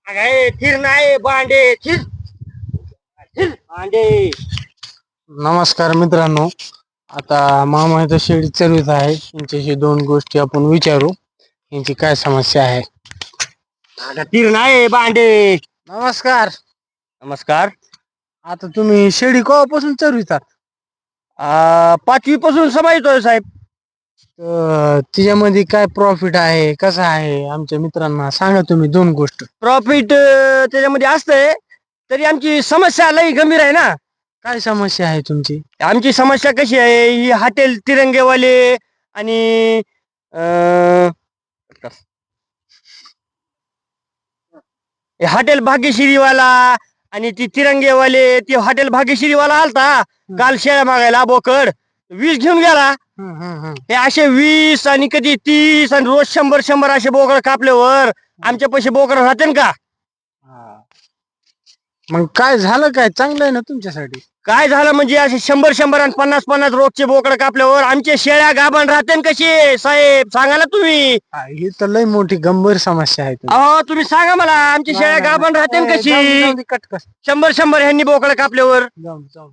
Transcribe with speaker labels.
Speaker 1: अगं फिर नाही भांडे फिर फिर भांडे.
Speaker 2: नमस्कार मित्रांनो. आता मामा इथं शेळी चरवीत आहे. यांच्याशी दोन गोष्टी आपण विचारू. यांची काय समस्या आहे.
Speaker 1: अगं फिर नाही भांडे.
Speaker 2: नमस्कार.
Speaker 1: नमस्कार.
Speaker 2: आता तुम्ही शेळी केव्हापासून चरवितात?
Speaker 1: 5वी पासून सांभाळतोय साहेब.
Speaker 2: तिच्यामध्ये काय प्रॉफिट आहे, कसं आहे, आमच्या मित्रांना सांगा तुम्ही दोन गोष्ट.
Speaker 1: प्रॉफिट त्याच्यामध्ये असतंय, तरी आमची समस्या लई गंभीर आहे ना.
Speaker 2: काय समस्या आहे तुमची?
Speaker 1: आमची समस्या कशी आहे, ही हॉटेल तिरंगेवाले आणि हॉटेल भाग्यश्रीवाला आणि ती तिरंगेवाले, ती हॉटेल भाग्यश्रीवाला आलता काल शेळ्या मागायला बोकड 20 घेऊन गेला. हे असे 20 आणि कधी 30 आणि रोज 100 असे बोकड कापल्यावर आमचे पैसे बोकड राहते का?
Speaker 2: मग काय झालं, काय चांगलं आहे ना तुमच्यासाठी?
Speaker 1: काय झालं म्हणजे असे 100 आणि 50 रोजचे बोकड कापल्यावर आमच्या शेळ्या गाभण राहते कशी साहेब, सांगा ना तुम्ही.
Speaker 2: ही तर लय मोठी गंभीर समस्या आहे तुमची.
Speaker 1: अहो तुम्ही सांगा मला, आमची शेळ्या गाभण राहते कशी?
Speaker 2: कट कर.
Speaker 1: 100 ह्यांनी बोकड कापल्यावर.
Speaker 2: जाऊ